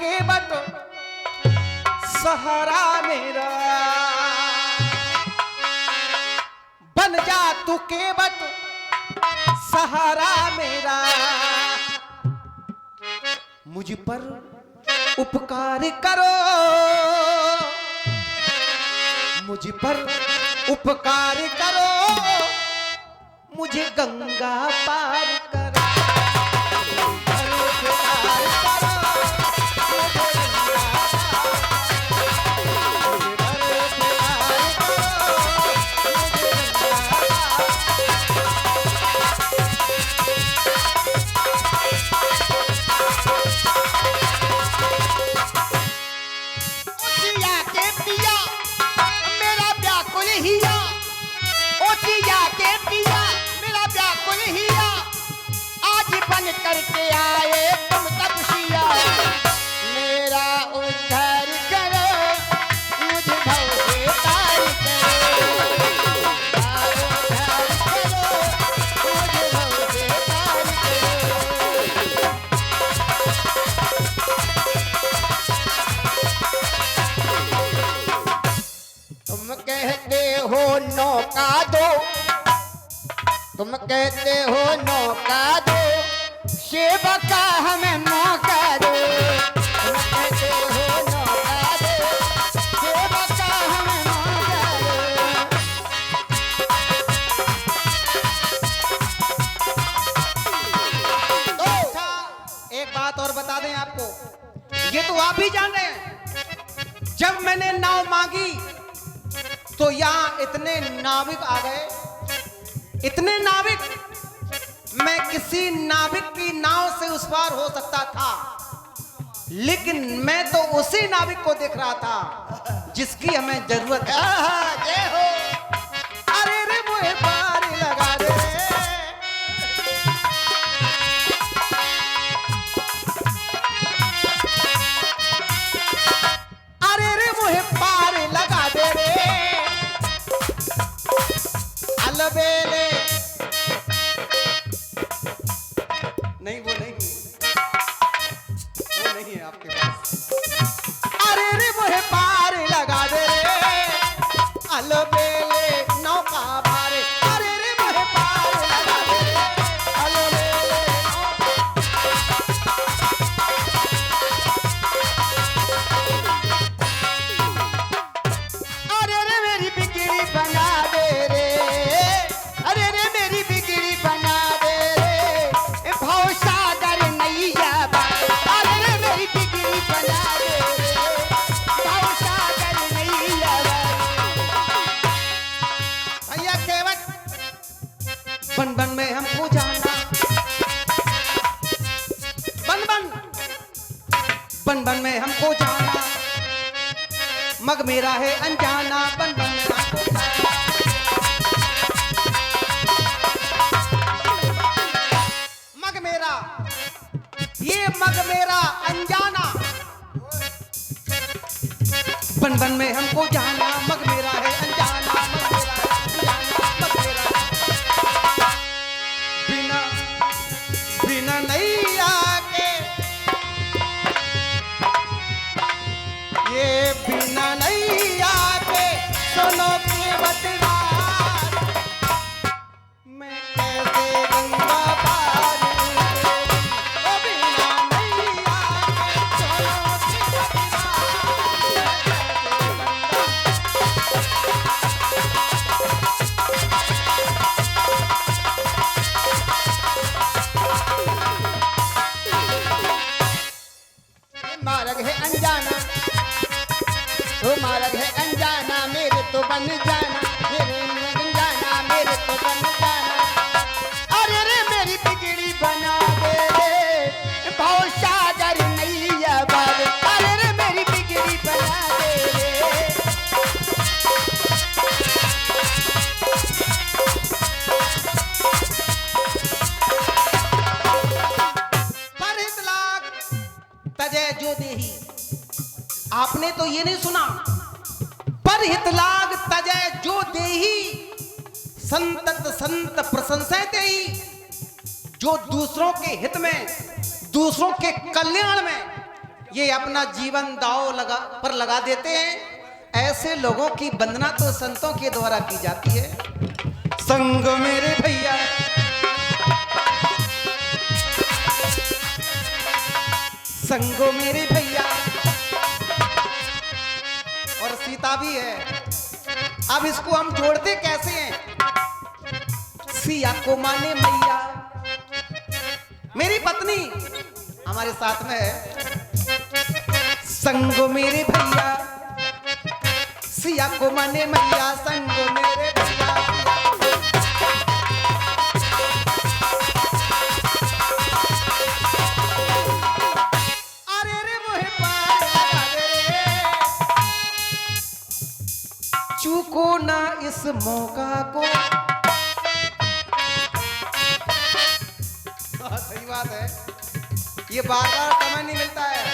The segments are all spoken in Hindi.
केवट सहारा मेरा, बन जा तू केवट सहारा मेरा, मुझ पर उपकार करो, मुझ पर उपकार करो, मुझे गंगा पार करो। करके आए तुम तपस्या, मेरा उद्धार करो, मुझे भव से तार करो, उद्धार करो, मुझे भव से तार करो। तुम कहते हो नौका दो, तुम कहते हो नौका दो, सेवक का हमें मौका दो, तुम कहते हो नौका दो, सेवक का हमें मौका दो। अच्छा, एक बात और बता दें आपको, ये तो आप ही जान रहे हैं, जब मैंने नाव मांगी तो यहाँ इतने नाविक आ गए, इतने नाविक, मैं किसी नाविक की नाव से उस पार हो सकता था, लेकिन मैं तो उसी नाविक को देख रहा था जिसकी हमें जरूरत है। जय हो। अरे रे मुझे पार लगा दे, अरे रे मुझे पार लगा दे रे, अलबेले नहीं, वो नहीं, वो नहीं है आपके पास। अरे रे मुझे पार लगा दे रे, अलबेले नौका भारे, अरे रे मुझे पार लगा दे रे, अलबेले अरे रे मेरी बिगड़ी बना दे रे, अरे रे मेरी बिगड़ी बना दे रे, भव सागर नैया पार, अरे रे मेरी बिगड़ी बना दे रे, भव सागर नैया पार। भैया केवट, बन बन में हमको जाना, बन बन, बन बन में हमको जाना, मग मेरा है अनजाना, बन बन में हमको जाना। मग मेरा, ये मग मेरा अनजाना, बन बन में हमको जाना, मग मेरा है अनजाना, मग मेरा है अनजाना, मग मेरा बिना बिना नैया के, ये बिना नैया के सुनो केवट रात, मैं कैसे गंगा पार करूं, ओ बिना नैया के सुनो केवट मार्ग है अनजाना, वो मार्ग है अनजाना, मेरे तो बन जाना, मेरे बन जाना, मेरे तो बन जाना, अरे रे मेरी बिगड़ी बना दे रे, भव सागर नैया पार, अरे रे मेरी बिगड़ी बना दे रे। परित लाग तजय जो देही, आपने तो ये नहीं सुना, पर हित लाग तजय जो देही, संतत संत प्रशंसा देही, जो दूसरों के हित में, दूसरों के कल्याण में ये अपना जीवन दांव पर लगा देते हैं। ऐसे लोगों की वंदना तो संतों के द्वारा की जाती है। संग मेरे भैया, संगो मेरे भैया, और सीता भी है। अब इसको हम जोड़ते कैसे हैं? सिया को माने मैया, मेरी पत्नी हमारे साथ में है। संगो मेरे भैया, सिया को माने मैया, संगो मेरे भैया। अरे रे मोहे पार लगा दे रे, चूको ना इस मौका को। सही बात है, ये बार बार समय नहीं मिलता है।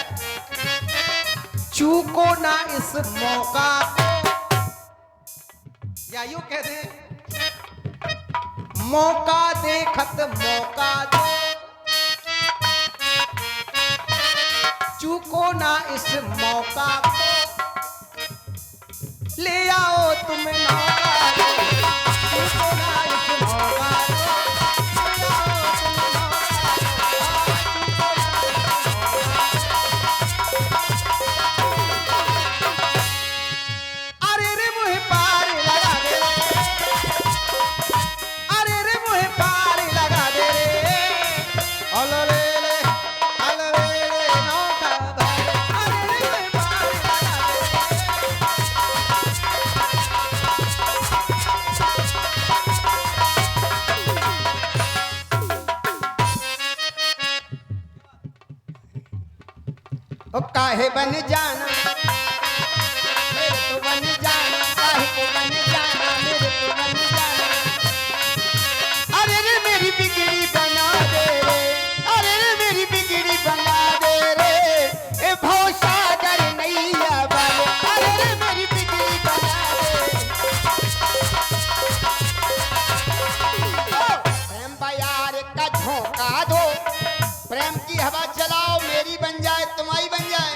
चूको ना इस मौका को, या यूं कह दे मौका देखत मौका दो। चूको ना इस मौका को, ले आओ तुम नौका दो। चूको ना इस मौका दो, काहे बन जाना मेरे तो बन जाना, काहे को बन जाना मेरे तो बन जाना। अरे रे मेरी बिगड़ी बना दे रे, अरे रे मेरी बिगड़ी बना दे रे, ए भवसागर नैया वाले, अरे रे मेरी बिगड़ी बना दे। प्रेम बयार का झोंका दो, प्रेम की हवा चलाओ, मेरी बन जाए तुम्हारी बन जाए।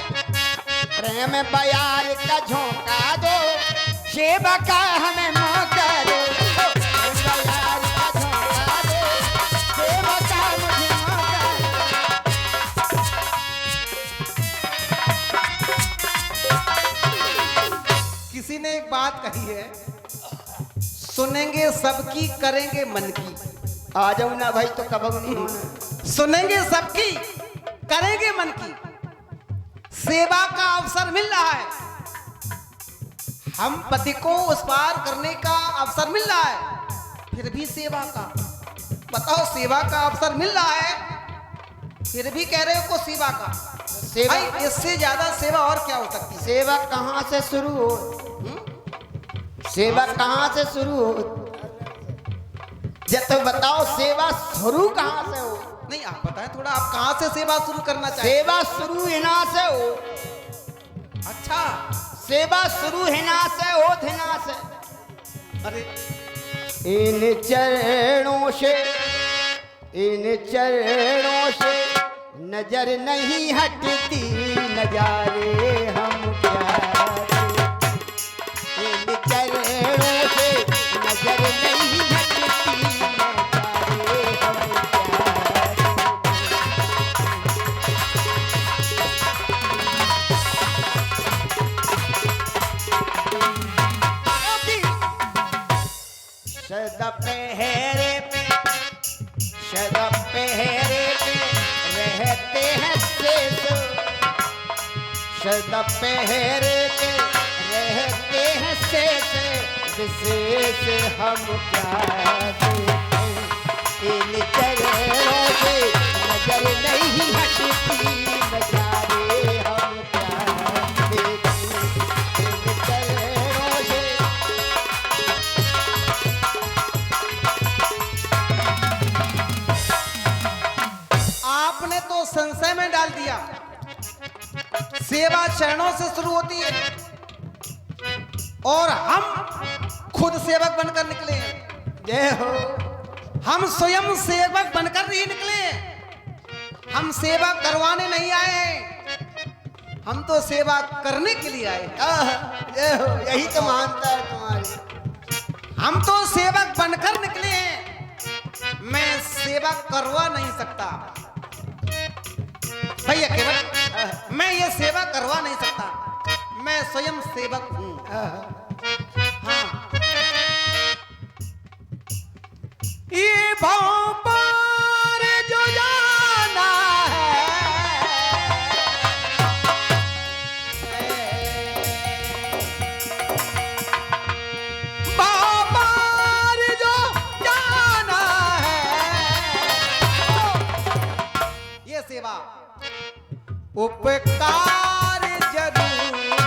प्रेम बयार का झोंका दो, सेवा का हमें मौका दो। प्रेम बयार का झोंका दो, सेवा का मुझे मौका दो। किसी ने एक बात कही है, सुनेंगे सबकी करेंगे मन की। आ जाऊं ना भाई तो कब नहीं होना। सुनेंगे सबकी करेंगे मन की। सेवा का अवसर मिल रहा है, हम पति को उस पार करने का अवसर मिल रहा है, फिर भी सेवा का। बताओ, सेवा का अवसर मिल रहा है, फिर भी कह रहे हो को सेवा का। सेवा भाई इससे ज्यादा सेवा और क्या हो सकती है? सेवा कहाँ से शुरू हो? सेवा कहाँ से शुरू हो? जब तो बताओ सेवा शुरू कहाँ से हो? नहीं, आप बताएं थोड़ा, आप कहाँ से सेवा शुरू करना चाहते? सेवा शुरू हिना से हो। अच्छा, सेवा शुरू हिना से हो, हिना से। अरे इन चरणों से, इन चरणों से नजर नहीं हटती, नजारे हम प्यारे। इन चरणों से नजर नहीं हटती, नजारे हम पहरे पे, शद पहरे पे रहते हैं शेष, शद पहरे पे रहते हैं शेष, विशेष हम क्या देखें। इन चरणों से नजर नहीं हटती, नजारे हम क्या देखें। इन चरणों से आपने तो संशय में डाल दिया। सेवा चरणों से शुरू होती है और हम खुद सेवक बनकर निकले हैं। जय हो। हम स्वयं सेवक बनकर नहीं निकले, हम सेवा करवाने नहीं आए हैं। हम तो सेवा करने के लिए आए। यही तो मानता है तुम्हारी। हम तो सेवक बनकर निकले हैं, मैं सेवा करवा नहीं सकता भैया केवल, मैं ये सेवा करवा नहीं सकता, मैं स्वयं सेवक हूं। हाँ, ये भाव पार जो जाना है, भाव पार जो जाना है, ये सेवा उपकार जरूरी है।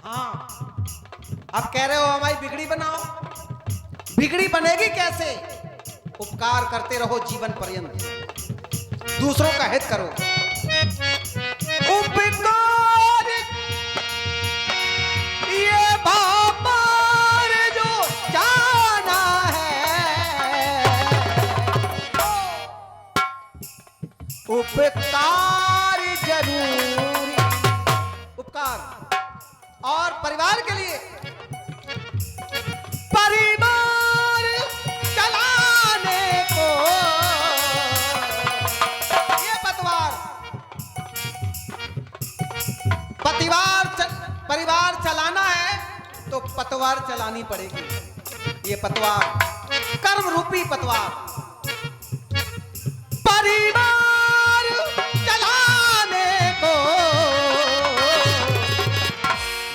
हाँ, अब कह रहे हो हमारी बिगड़ी बनाओ, बिगड़ी बनेगी कैसे? उपकार करते रहो जीवन पर्यंत, दूसरों का हित करो। उपकार ये भापार जो जाना है, उपकार जरूरी। उपकार और परिवार के लिए, परिवार चलाने को ये परिवार चलाना है तो पतवार चलानी पड़ेगी। ये पतवार, कर्म रूपी पतवार, परिवार चलाने को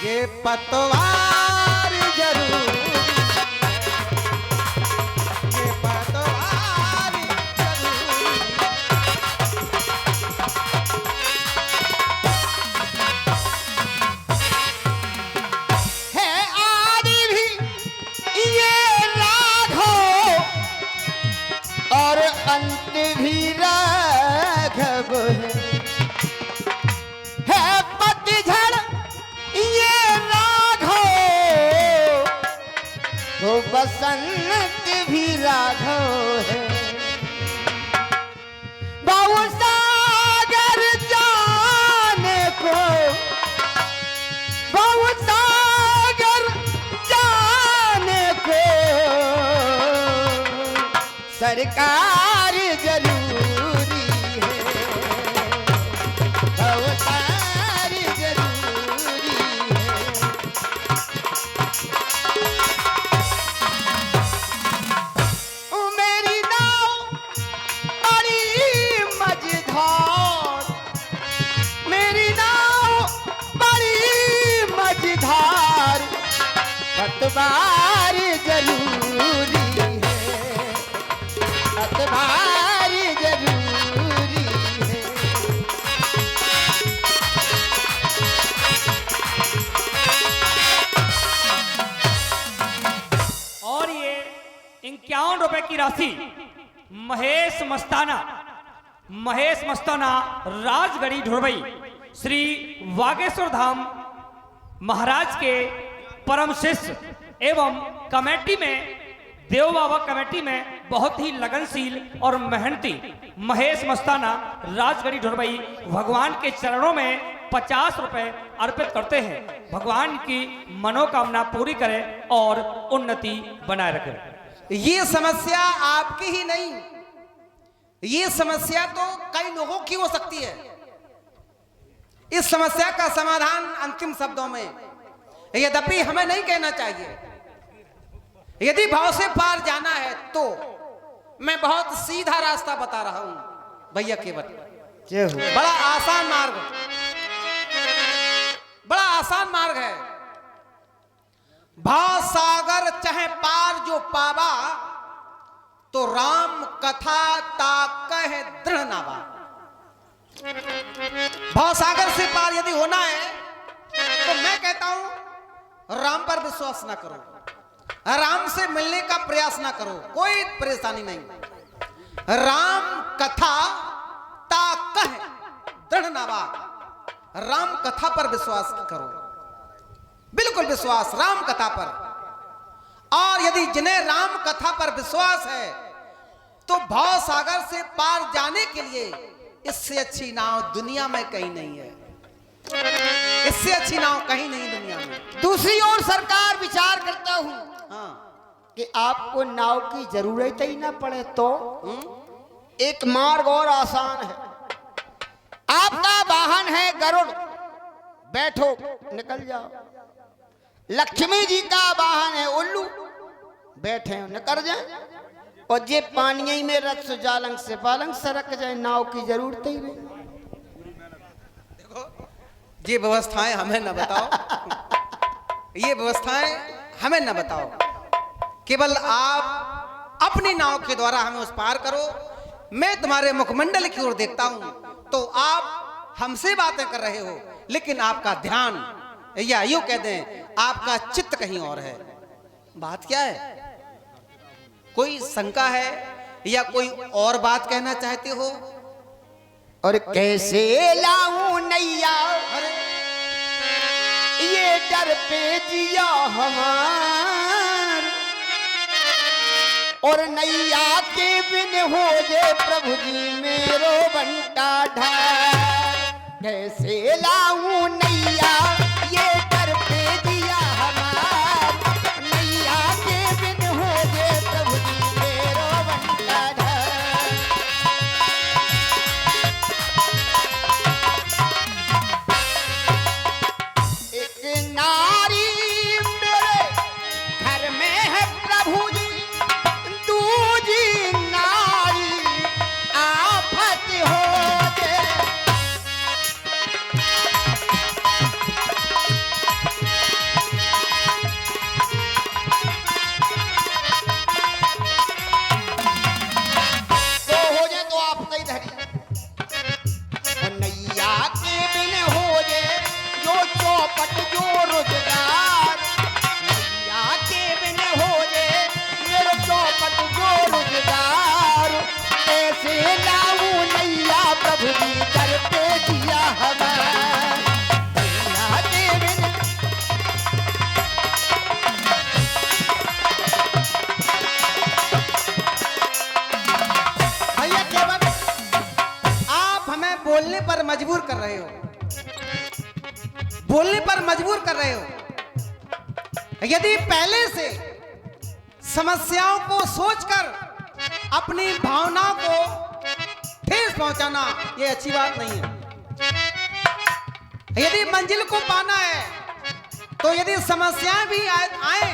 ये पतवार जरूर, ये पतवार जरूर। है आदि भी ये राघव और अंत भी राघव है पतझड़ ये राघव, तो बसंत भी राघव है। बहु सागर जाने को, बहु सागर जाने को सरकार जरूरी है, अवतार जरूरी है। मेरी नाव बड़ी मझधार, मेरी नाव बड़ी मझधार, पतवार जरूरी है, पतवार जरूरी है। और ये 51 रुपए की राशि महेश मस्ताना राजगढ़ी ढुरवई श्री वागेश्वर धाम महाराज के परम शिष्य एवं कमेटी में, देव बाबा कमेटी में बहुत ही लगनशील और मेहनती महेश मस्ताना राजगढ़ी ढुरवई भगवान के चरणों में 50 रुपए अर्पित करते हैं। भगवान की मनोकामना पूरी करे और उन्नति बनाए रखे। ये समस्या आपकी ही नहीं, ये समस्या तो कई लोगों की हो सकती है। इस समस्या का समाधान अंतिम शब्दों में, यद्यपि हमें नहीं कहना चाहिए। यदि भाव से पार जाना है तो मैं बहुत सीधा रास्ता बता रहा हूं भैया केवल, बड़ा आसान मार्ग, बड़ा आसान मार्ग है। भाव सागर चाहे पार जो पावा, तो राम कथा ताकह दृढ़ नावा। भाव सागर से पार यदि होना है तो मैं कहता हूं राम पर विश्वास ना करो, राम से मिलने का प्रयास ना करो, कोई परेशानी नहीं। राम कथा ताकह दृढ़ नावा, राम कथा पर विश्वास करो, बिल्कुल विश्वास राम कथा पर। और यदि जिन्हें राम कथा पर विश्वास है तो भाव सागर से पार जाने के लिए इससे अच्छी नाव दुनिया में कहीं नहीं है, इससे अच्छी नाव कहीं नहीं दुनिया में। दूसरी ओर सरकार विचार करता हूँ हाँ, कि आपको नाव की जरूरत ही ना पड़े तो एक मार्ग और आसान है। आपका वाहन है गरुड़, बैठो निकल जाओ। लक्ष्मी जी का वाहन है उल्लू, बैठे हो निकल जाए। और ये पानी में रथ सुजालंग से पालंग सरक जाए, नाव की जरूरत ही नहीं। ये व्यवस्थाएं हमें न बताओ, ये व्यवस्थाएं हमें न बताओ, केवल आप अपनी नाव के द्वारा हमें उस पार करो। मैं तुम्हारे मुखमंडल की ओर देखता हूं तो आप हमसे बातें कर रहे हो, लेकिन आपका ध्यान, या यूं कह दें आपका चित्त कहीं और है। बात क्या है? कोई शंका है या कोई और बात कहना चाहते हो? और कैसे लाऊं नैया ये डर पे जिया हमार, और नैया के बिन हो जे प्रभु जी मेरो बंटा ढार। कैसे लाऊं नैया ये डर पे जिया हमार, नैया के बिन हो जे प्रभु जी मेरो बंटा ढार। एक नारी मेरे घर में है प्रभु जी, दूजी नारी आफत हो जे। तो हो जाए तो आप नहीं धरी, और नैया के बिन हो जे जो चौपट जो रोजगार, नैया के बिन हो जे मेरे चौपट जो रोजगार। ऐसे लाऊं नैया प्रभु जी कर पे दिया हमार, नैया के बिन। भैया केवल आप हमें बोलने पर मजबूर कर रहे हो, बोलने पर मजबूर कर रहे हो। यदि पहले से समस्याओं को सोचकर अपनी भावनाओं को ठेस पहुंचाना ये अच्छी बात नहीं है। यदि मंजिल को पाना है तो यदि समस्याएं भी आए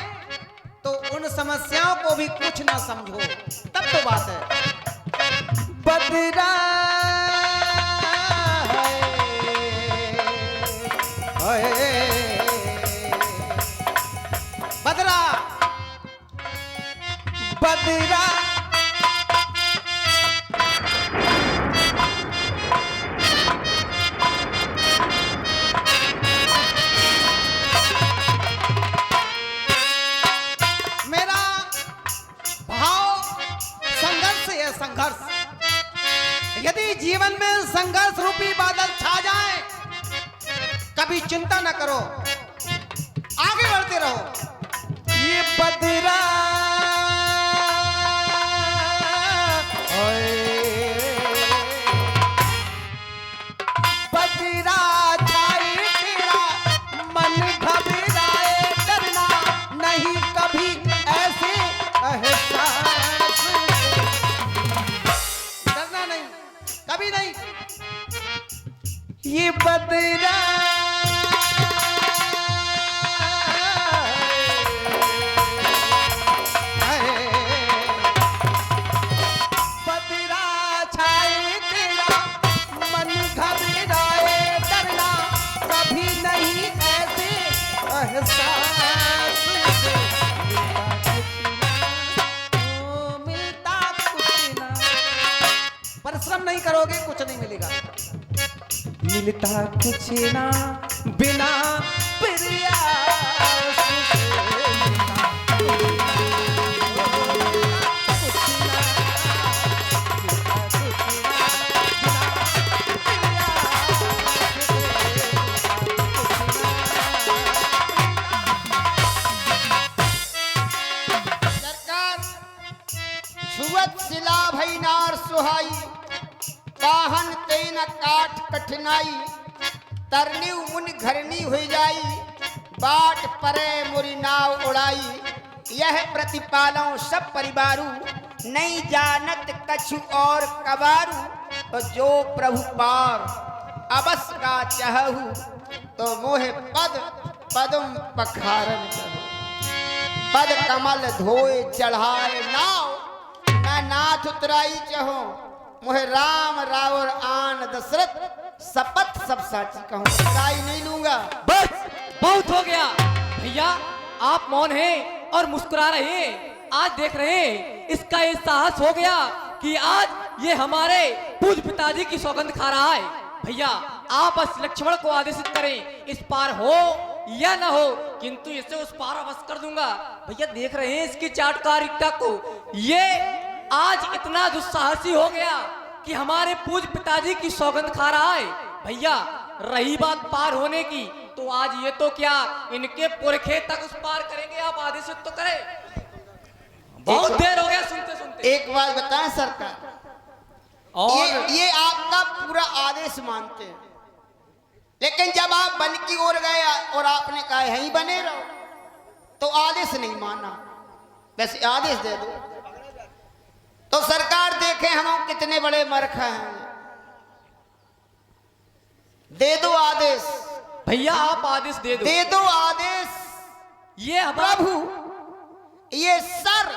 तो उन समस्याओं को भी कुछ ना समझो, तब तो बात है। बदरा बदरा बदरा मेरा भाव संघर्ष है, संघर्ष। यदि जीवन में संघर्ष रूपी बादल छा जाए, कभी चिंता न करो, आगे बढ़ते रहो। ये बदरा बदरा छाए तेरा मन घबराए, डरना नहीं कभी ऐसे एहसास, डरना नहीं कभी नहीं। ये बदरा बदरा छाए तेरा मन घबराए, डरना कभी नहीं ऐसे एहसास से। मिलता कुछ ना, परिश्रम नहीं करोगे कुछ नहीं मिलेगा। मिलता कुछ ना बिना प्रयास से, सरकार सुवत सिला भई नार सुहाई, वाहन तेन काट कठिनाई, तरनी मुनि घरनी हुई जाई, बाट परे मुरी नाव उड़ाई, यह प्रतिपालों सब परिवारू, नहीं जानत कछु और कबारू, तो जो प्रभु पार अबस का चाहू, तो मोहे पद पदम पखारन चाहू, पद कमल धोए चढ़ाए नाव, मैं नाथ उतराई चाहूं, मोहे राम रावण आन दशरथ, शपथ सब साची कहूं, उतराई नहीं लूंगा। बस बहुत हो गया भैया, आप मौन हैं और मुस्कुरा रहे हैं। आज देख रहे हैं इसका ये साहस हो गया कि आज ये हमारे पूज्य पिताजी की सौगंध खा रहा है। भैया आप बस लक्ष्मण को आदेशित करें, इस पार हो या ना हो, किंतु इसे उस पार अवश्य कर दूंगा। भैया देख रहे हैं इसकी चाटकारिता को, ये आज इतना दुस्साहसी हो गया कि हमारे पूज्य पिताजी की सौगंध खा रहा है। भैया रही बात पार होने की, तो आज ये तो क्या इनके पुरखे तक उस पार करेंगे, आप आदेशित तो करें। बहुत देर हो गया सुनते सुनते। एक बात बताएं सरकार, और ये आपका पूरा आदेश मानते हैं, लेकिन जब आप वन की ओर गए और आपने कहा यहीं बने रहो, तो आदेश नहीं माना, वैसे आदेश दे दो। तो सरकार देखें हम कितने बड़े मूर्ख हैं, दे दो आदेश, भैया आप आदेश दे दो। दे दो आदेश। ये हमारा प्रभु ये सर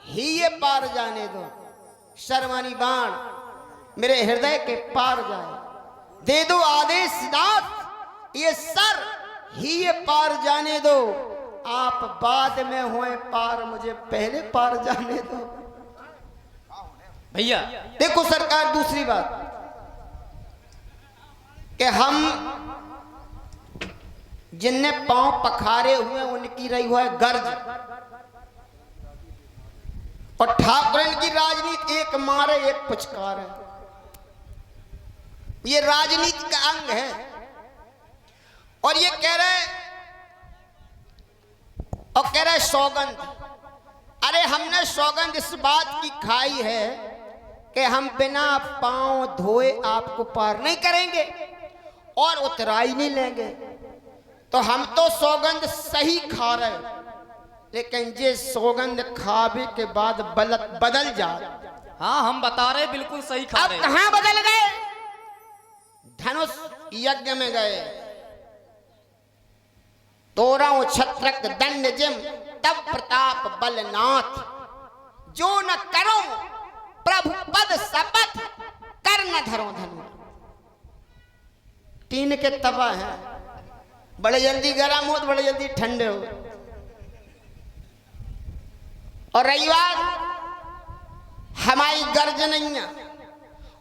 ही ये पार जाने दो, शर्मानी बाण मेरे हृदय के पार जाए, दे दो आदेश नाथ, ये सर ही ये पार जाने दो, आप बाद में हुए पार, मुझे पहले पार जाने दो। भैया देखो सरकार, दूसरी बात कि हम जिनने पांव पखारे हुए उनकी रही हुआ है गर्ज, और ठाकुरन की राजनीति एक मारे एक पुचकार है, ये राजनीति का अंग है। और ये कह रहे सौगंध, अरे हमने सौगंध इस बात की खाई है कि हम बिना पांव धोए आपको पार नहीं करेंगे और उतराई नहीं लेंगे, तो हम तो सौगंध सही खा रहे, लेकिन ये सौगंध खावे के बाद बदल जाए। हाँ हम बता रहे बिल्कुल सही खा अब रहे। कहां बदल गए? धनुष यज्ञ में गए, तोराओ छत्रक दंड जिम तब प्रताप बलनाथ, जो न करो प्रभु पद शपथ कर न धरो धनु। तीन के तवा है, बड़े जल्दी गर्म हो तो बड़े जल्दी ठंडे हो। और रही बात हमारी गर्ज नहीं है,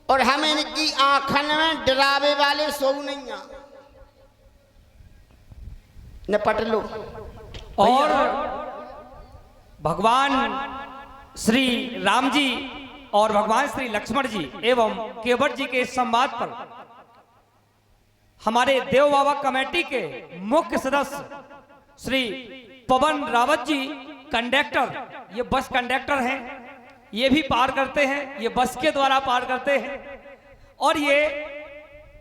और हम इनकी आंखन में डरावे वाले सो नहीं है, निपट लो। और भगवान श्री राम जी और भगवान श्री लक्ष्मण जी एवं केवट जी के इस संवाद पर हमारे देव बाबा कमेटी के मुख्य सदस्य श्री पवन रावत जी कंडक्टर, ये बस कंडक्टर हैं, ये भी पार करते हैं, ये बस के द्वारा पार करते हैं, और ये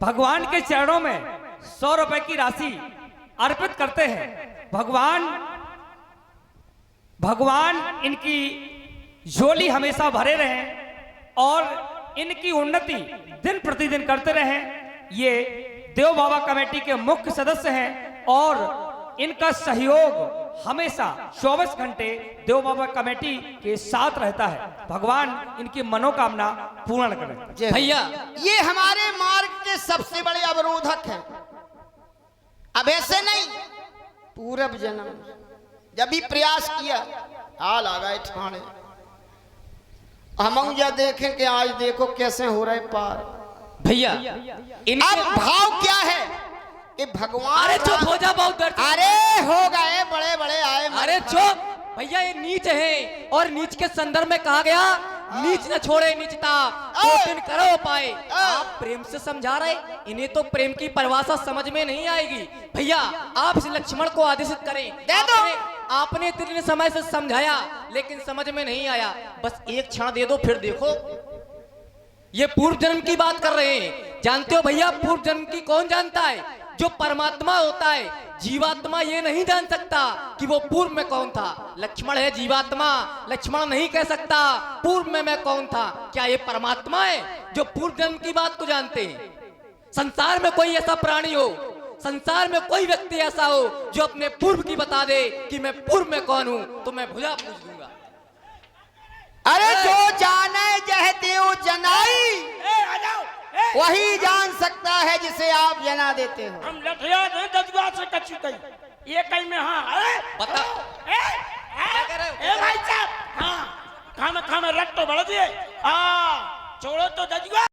भगवान के चरणों में 100 रुपए की राशि अर्पित करते हैं। भगवान इनकी झोली हमेशा भरे रहें और इनकी उन्नति दिन प्रतिदिन करते रहें। ये देव बाबा कमेटी के मुख्य सदस्य हैं और इनका सहयोग हमेशा 24 घंटे देव बाबा कमेटी के साथ रहता है। भगवान इनकी मनोकामना पूर्ण करें। भैया ये हमारे मार्ग के सबसे बड़े अवरोधक हैं। अब ऐसे नहीं, पूर्व जन्म जब भी प्रयास किया हाल आ गए ठाणे, हम या देखें कि आज देखो कैसे हो रहे पार। भैया अब भाव क्या है कि भगवान, अरे चुप हो जा, बहुत डर। अरे हो गए बड़े बड़े आए, अरे चुप भैया, ये नीच है और नीच के संदर्भ में कहा गया नीच न छोड़े नीचता कोटिन करो पाए। आप प्रेम से समझा रहे, इन्हें तो प्रेम की परिभाषा समझ में नहीं आएगी। भैया आप इस लक्ष्मण को आदेशित करें। दे दो। आपने इतने समय से समझाया लेकिन समझ में नहीं आया, बस एक क्षण दे दो फिर देखो। ये पूर्व जन्म की बात कर रहे हैं। जानते हो भैया पूर्व जन्म की कौन जानता है? जो परमात्मा होता है। जीवात्मा ये नहीं जान सकता कि वो पूर्व में कौन था। लक्ष्मण है जीवात्मा, लक्ष्मण नहीं कह सकता पूर्व में मैं कौन था। क्या ये परमात्मा है जो पूर्व जन्म की बात को जानते हैं? संसार में कोई ऐसा प्राणी हो, संसार में कोई व्यक्ति ऐसा हो जो अपने पूर्व की बता दे कि मैं पूर्व में कौन हूं, तो मैं भुजा पूछ दूंगा। अरे जो जाने जह देव जनाई, वही जान सकता है जिसे आप जना देते हो। हम लठिया नहीं जज्बा से कच्ची कही ये कहीं में। हाँ बता भाई साहब, हाँ खाना खाना रट तो बढ़ दिए। छोड़ो तो जज्बा।